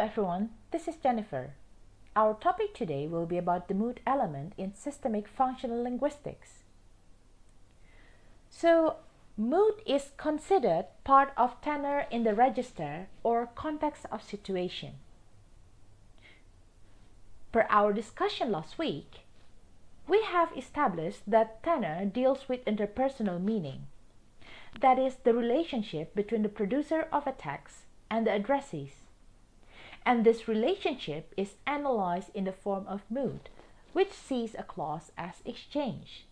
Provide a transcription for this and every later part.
everyone, this is Jennifer. Our topic today will be about the mood element in systemic functional linguistics. So, mood is considered part of tenor in the register or context of situation. Per our discussion last week, we have established that tenor deals with interpersonal meaning, that is, the relationship between the producer of a text and the addressees. And this relationship is analyzed in the form of mood, which sees a clause as exchange.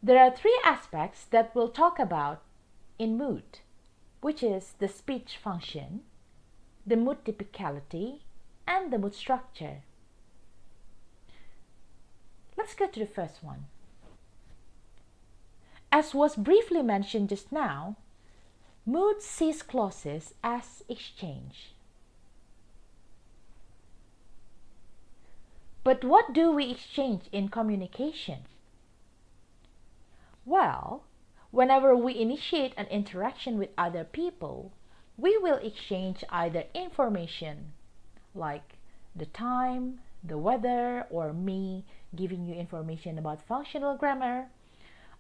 There are three aspects that we'll talk about in mood, which is the speech function, the mood typicality, and the mood structure. Let's go to the first one. As was briefly mentioned just now, mood sees clauses as exchange. But what do we exchange in communication? Well, whenever we initiate an interaction with other people, we will exchange either information like the time, the weather, or me giving you information about functional grammar,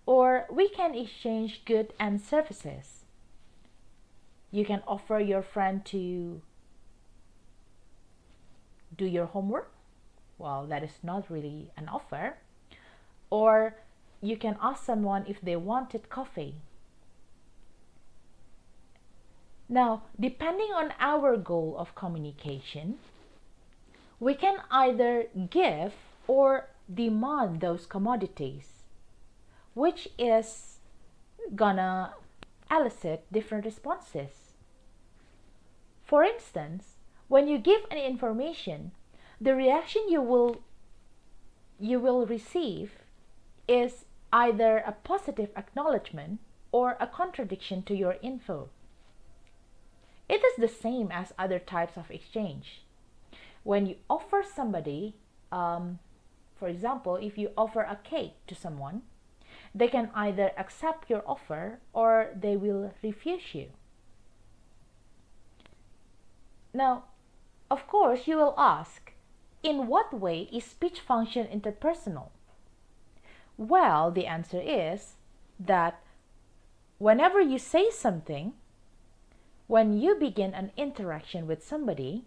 or we can exchange goods and services. You can offer your friend to do your homework. Well, that is not really an offer. Or you can ask someone if they wanted coffee. Now, depending on our goal of communication, we can either give or demand those commodities, which is gonna elicit different responses. For instance, when you give an information, the reaction you will receive is either a positive acknowledgement or a contradiction to your info. It is the same as other types of exchange. When you offer somebody, for example, if you offer a cake to someone, they can either accept your offer or they will refuse you. Now, of course, you will ask, in what way is speech function interpersonal? Well, the answer is that whenever you say something, when you begin an interaction with somebody,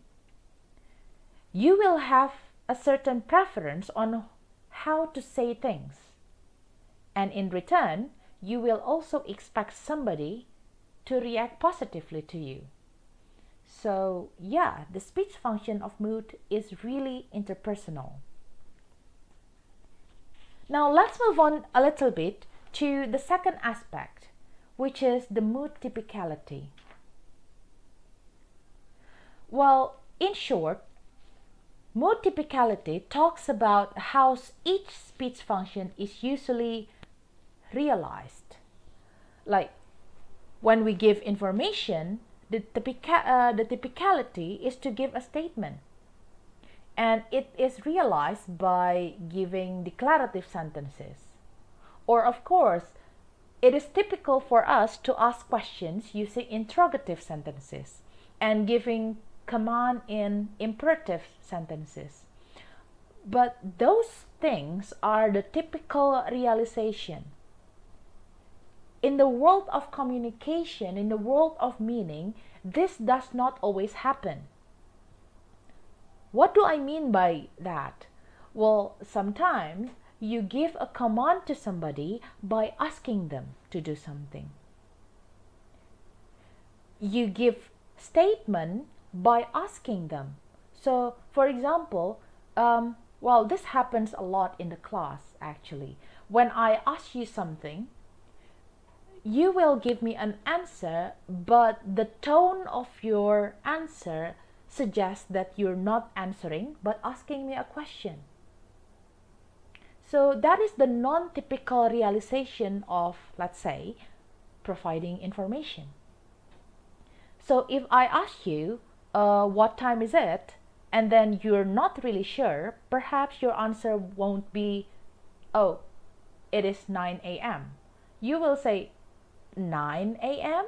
you will have a certain preference on how to say things. And in return, you will also expect somebody to react positively to you. So, yeah, the speech function of mood is really interpersonal. Now, let's move on a little bit to the second aspect, which is the mood typicality. Well, in short, mood typicality talks about how each speech function is usually realized. Like, when we give information, the typicality is to give a statement, and it is realized by giving declarative sentences. Or, of course, it is typical for us to ask questions using interrogative sentences and giving command in imperative sentences. But those things are the typical realization. In the world of communication, in the world of meaning, this does not always happen. What do I mean by that? Well, sometimes you give a command to somebody by asking them to do something. You give statement by asking them. So, for example, this happens a lot in the class actually. When I ask you something, you will give me an answer, but the tone of your answer suggests that you're not answering, but asking me a question. So that is the non-typical realization of, let's say, providing information. So if I ask you, what time is it? And then you're not really sure, perhaps your answer won't be, oh, it is 9 a.m. You will say, 9 a.m.?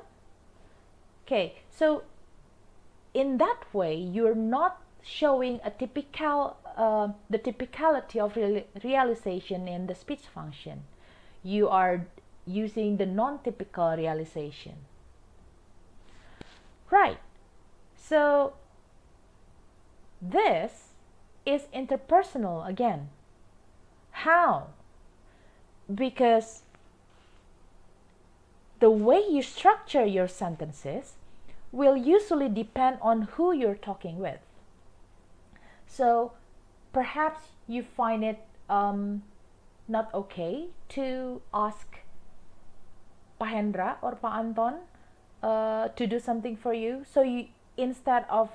Okay, so in that way, you're not showing a the typicality of realization in the speech function. You are using the non-typical realization. Right. So this is interpersonal again. How? Because the way you structure your sentences will usually depend on who you're talking with. So perhaps you find it not okay to ask Pak Hendra or Pak Anton to do something for you. So instead of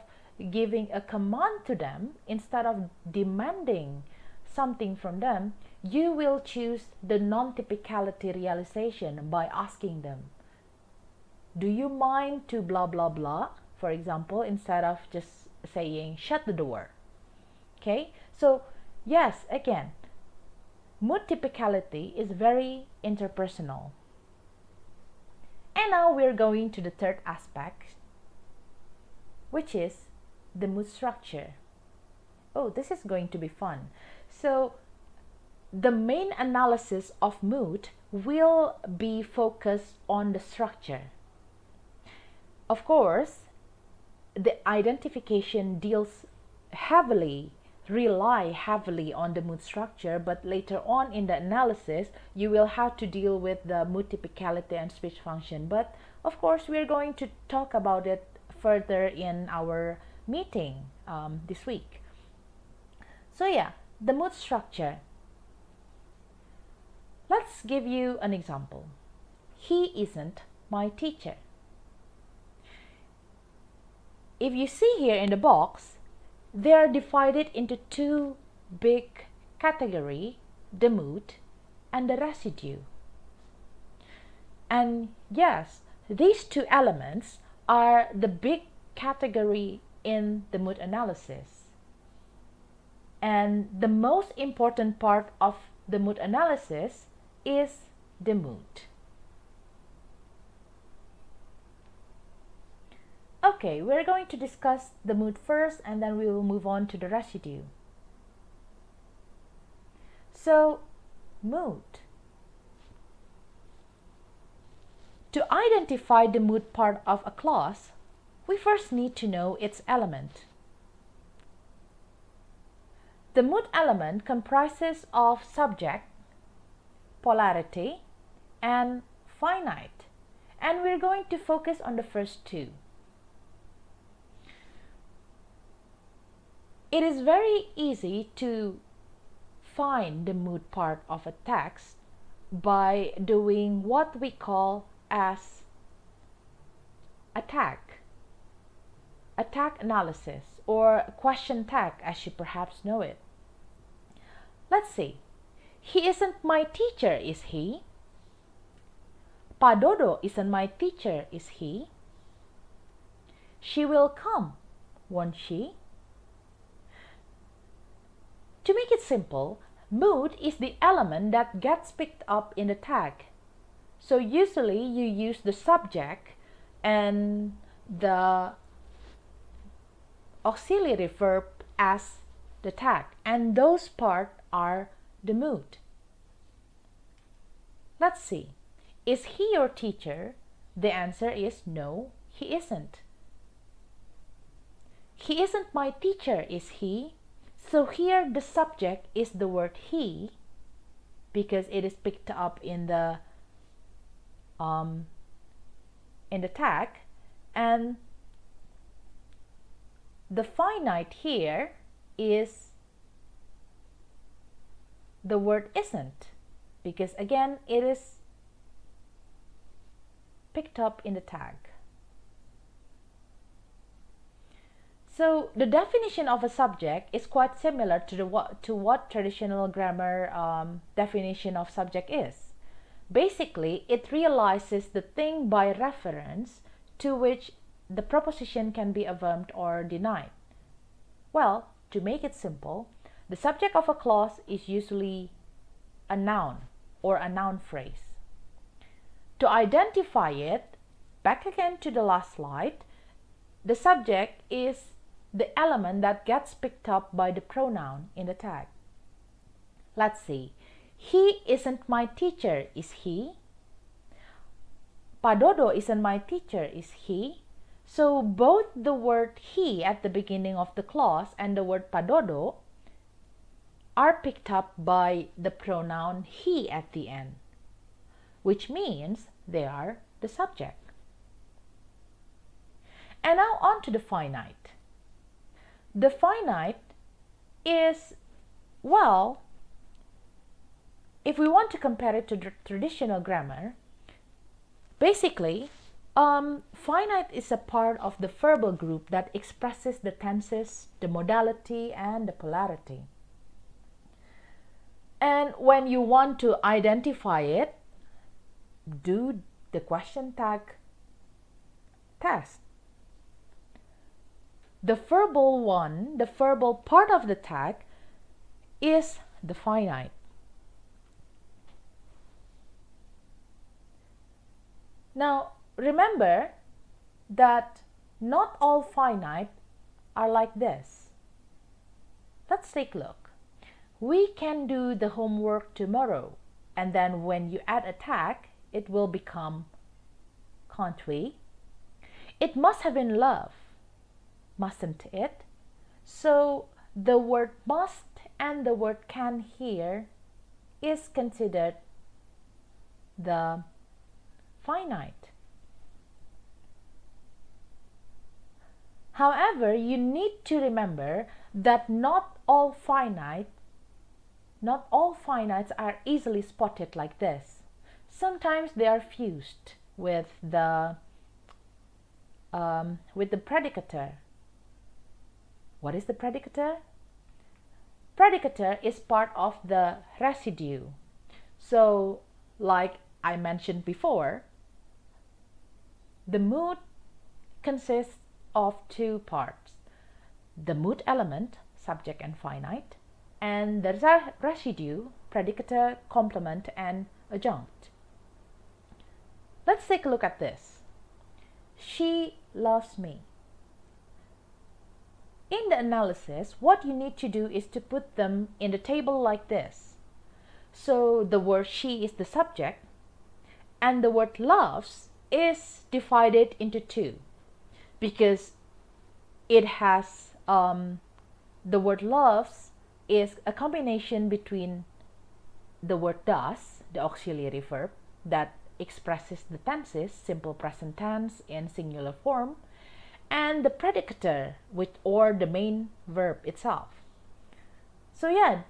giving a command to them, instead of demanding something from them, you will choose the non-typicality realization by asking them, do you mind to blah blah blah, for example, instead of just saying shut the door. Okay, so yes, again, mood typicality is very interpersonal. And now we're going to the third aspect, which is the mood structure. Oh, this is going to be fun. So the main analysis of mood will be focused on the structure. Of course, the identification rely heavily on the mood structure, but later on in the analysis, you will have to deal with the mood typicality and speech function. But of course, we're going to talk about it further in our meeting this week. So yeah, the mood structure. Let's give you an example. He isn't my teacher. If you see here in the box, they are divided into two big categories, the mood and the residue. And yes, these two elements are the big category in the mood analysis. And the most important part of the mood analysis is the mood. Okay, we're going to discuss the mood first, and then we will move on to the residue. So, mood. To identify the mood part of a clause, we first need to know its element. The mood element comprises of subject, polarity, and finite, and we're going to focus on the first two. It is very easy to find the mood part of a text by doing what we call as tag analysis, or question tag as you perhaps know it. Let's see. He isn't my teacher, is he? Pa Dodo isn't my teacher, is he? She will come, won't she? To make it simple, mood is the element that gets picked up in the tag. So usually you use the subject and the auxiliary verb as the tag, and those parts are the mood. Let's see. Is he your teacher? The answer is no, he isn't. He isn't my teacher, is he? So here the subject is the word he, because it is picked up in the tag, and the finite here is the word isn't, because again it is picked up in the tag. So the definition of a subject is quite similar to what traditional grammar definition of subject is. Basically, it realizes the thing by reference to which the proposition can be affirmed or denied. Well, to make it simple, the subject of a clause is usually a noun or a noun phrase. To identify it, back again to the last slide, the subject is the element that gets picked up by the pronoun in the tag. Let's see. He isn't my teacher, is he? Padodo isn't my teacher, is he? So both the word he at the beginning of the clause and the word padodo are picked up by the pronoun he at the end, which means they are the subject. And now on to the finite. The finite is, well, if we want to compare it to the traditional grammar, basically, finite is a part of the verbal group that expresses the tenses, the modality, and the polarity. And when you want to identify it, do the question tag test. The verbal one, the verbal part of the tag, is the finite. Now, remember that not all finite are like this. Let's take a look. We can do the homework tomorrow, and then when you add a tag, it will become can't we? It must have been love, mustn't it? So the word must and the word can here is considered the finite. However, you need to remember that not all finites are easily spotted like this. Sometimes they are fused with the predicator. What is the predicator? Predicator is part of the residue. So, like I mentioned before, the mood consists of two parts. The mood element, subject and finite, and the residue, predicator, complement, and adjunct. Let's take a look at this. She loves me. In the analysis, what you need to do is to put them in the table like this. So the word she is the subject, and the word loves is divided into two, because it has the word loves is a combination between the word does, the auxiliary verb that expresses the tenses, simple present tense in singular form, and the predicator or the main verb itself. So yeah,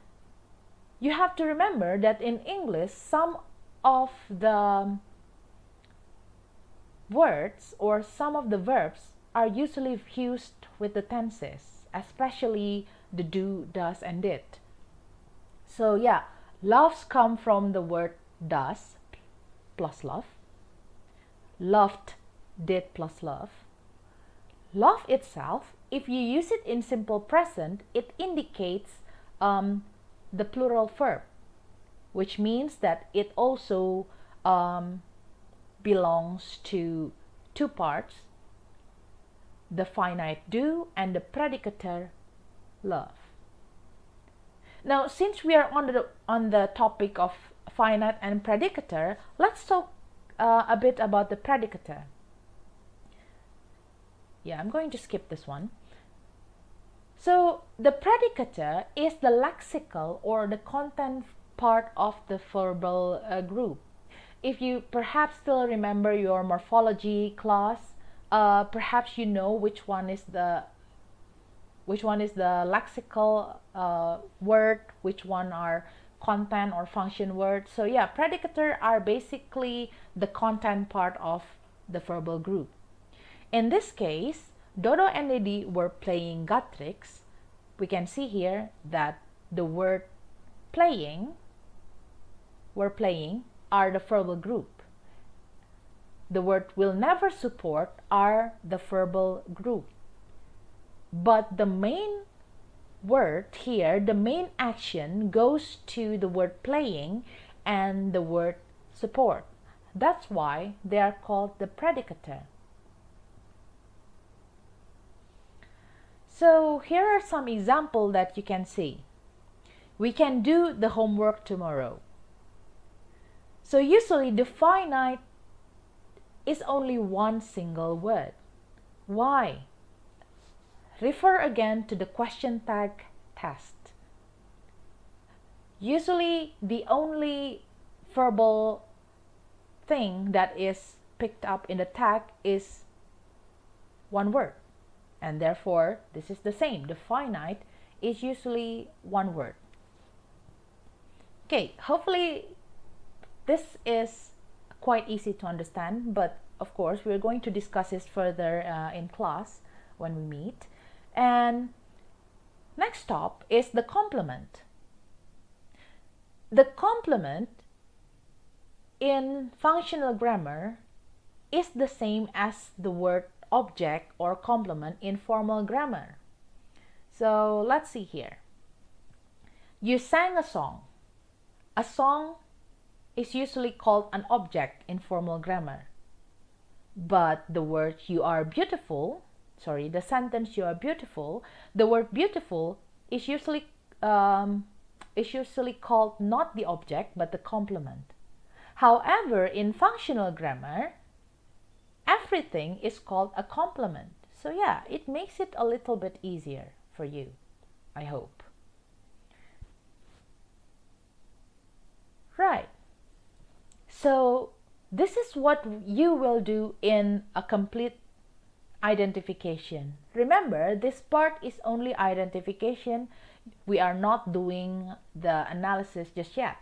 you have to remember that in English, some of the words or some of the verbs are usually fused with the tenses, especially the do, does, and did. So yeah, loves come from the word does plus love, loved, did plus love. Love itself, if you use it in simple present, it indicates the plural verb, which means that it also belongs to two parts, the finite do and the predicator love. Now, since we are on the topic of finite and predicator, let's talk a bit about the predicator. Yeah, I'm going to skip this one. So the predicator is the lexical or the content part of the verbal group. If you perhaps still remember your morphology class, perhaps you know which one is the lexical word, which one are content or function words. So yeah, predicator are basically the content part of the verbal group. In this case, Dodo and Lady were playing gut tricks. We can see here that the word playing, were playing, are the verbal group. The word will never support are the verbal group. But the main word here, the main action goes to the word playing and the word support. That's why they are called the predicator. So here are some examples that you can see. We can do the homework tomorrow. So usually the finite is only one single word. Why? Refer again to the question tag test. Usually the only verbal thing that is picked up in the tag is one word, and therefore this is the same. The finite is usually one word. Okay, hopefully this is quite easy to understand, but of course we're going to discuss this further in class when we meet. And next stop is the complement. The complement in functional grammar is the same as the word object or complement in formal grammar. So let's see here. You sang a song. A song is usually called an object in formal grammar. But the word you are beautiful, the sentence you are beautiful, the word beautiful is usually called not the object but the complement. However, in functional grammar, everything is called a complement. So yeah, it makes it a little bit easier for you, I hope. Right. So this is what you will do in a complete identification. Remember, this part is only identification. We are not doing the analysis just yet.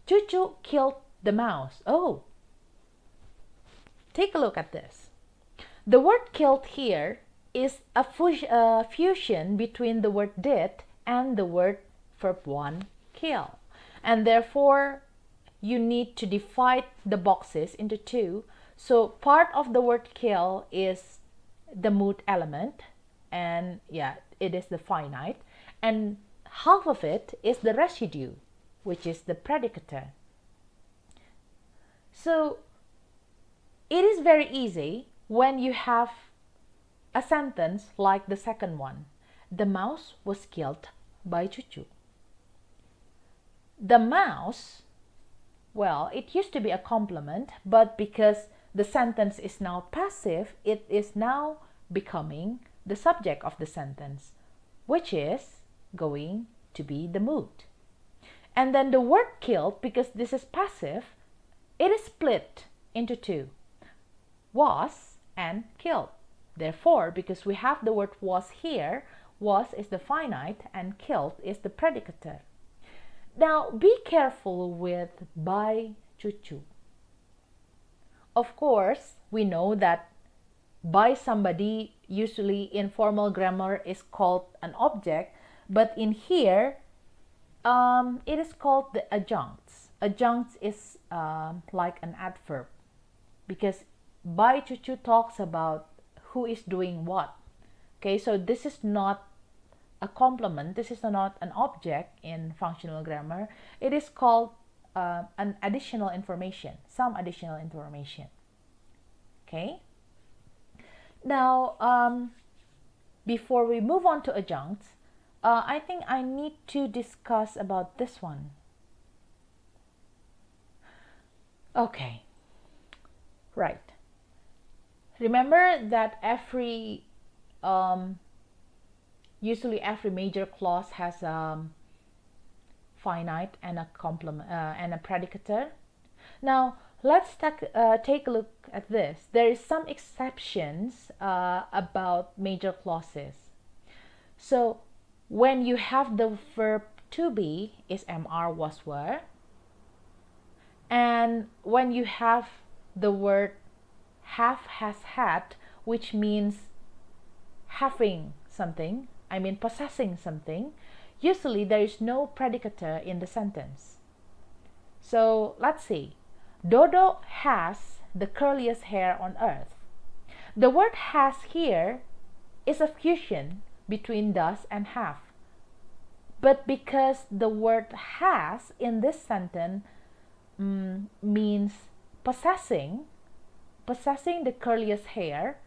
Chuchu killed the mouse. Oh, take a look at this. The word killed here is a fusion between the word did and the word verb 1, kill. And therefore, you need to divide the boxes into two. So part of the word kill is the mood element, and yeah, it is the finite. And half of it is the residue, which is the predicator. So it is very easy when you have a sentence like the second one. The mouse was killed by Chuchu. The mouse, well, it used to be a complement, but because the sentence is now passive, it is now becoming the subject of the sentence, which is going to be the mood. And then the word killed, because this is passive, it is split into two, was and killed. Therefore, because we have the word was here, was is the finite and killed is the predicator. Now, be careful with by Chuchu. Of course, we know that by somebody usually in formal grammar is called an object, but in here it is called the adjuncts. Adjuncts is like an adverb, because by Chuchu talks about who is doing what. Okay, so this is not a complement, this is not an object in functional grammar. It is called an additional information, some additional information. Okay, now before we move on to adjuncts, I think I need to discuss about this one. Okay, right. Remember that usually every major clause has finite and a complement and a predicator. Now let's take a look at this. There is some exceptions about major clauses. So when you have the verb to be is MR was were, and when you have the word have has had, which means having something, possessing something, usually there is no predicator in the sentence. So let's see. Dodo has the curliest hair on earth. The word has here is a fusion between does and have. But because the word has in this sentence means possessing the curliest hair,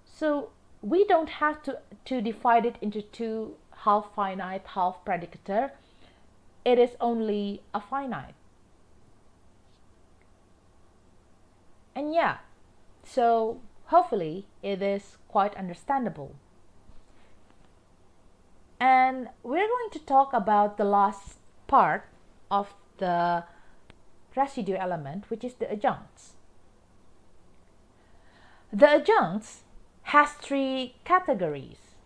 so we don't have to divide it into two, half finite, half predicator. It is only a finite. And yeah, so hopefully it is quite understandable. And we're going to talk about the last part of the residue element, which is the adjuncts. The adjuncts has three categories.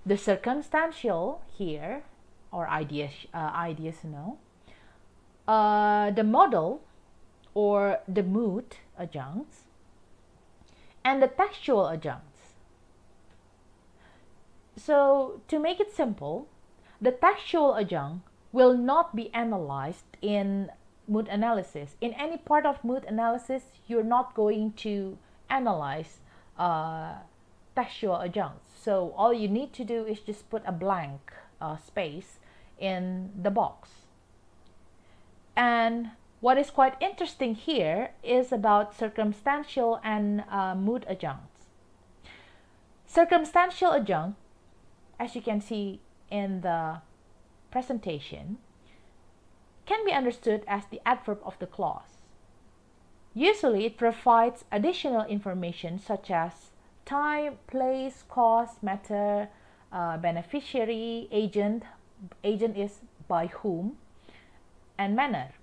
The circumstantial here, or ideational, the modal or the mood adjuncts, and the textual adjuncts. So to make it simple, the textual adjunct will not be analyzed in mood analysis. In any part of mood analysis, you're not going to analyze textual adjuncts. So all you need to do is just put a blank space in the box. And what is quite interesting here is about circumstantial and mood adjuncts. Circumstantial adjunct, as you can see in the presentation, can be understood as the adverb of the clause. Usually it provides additional information such as time, place, cause, matter, beneficiary, agent is by whom, and manner.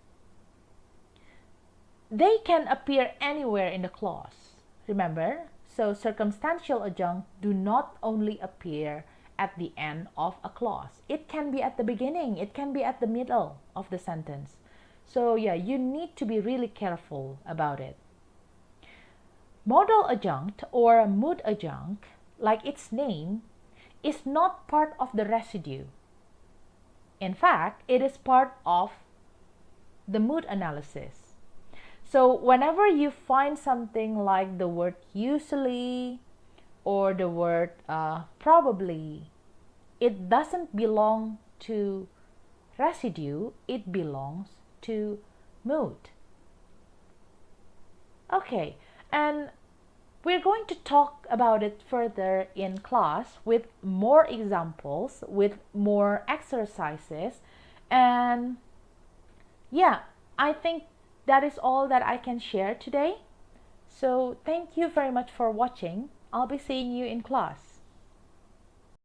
They can appear anywhere in the clause. Remember, so circumstantial adjuncts do not only appear at the end of a clause. It can be at the beginning, it can be at the middle of the sentence. So yeah, you need to be really careful about it. Modal adjunct or mood adjunct, like its name, is not part of the residue. In fact, it is part of the mood analysis. So whenever you find something like the word usually or the word probably, it doesn't belong to residue, it belongs to mood. Okay, and we're going to talk about it further in class with more examples, with more exercises, and yeah, I think that is all that I can share today. So thank you very much for watching. I'll be seeing you in class.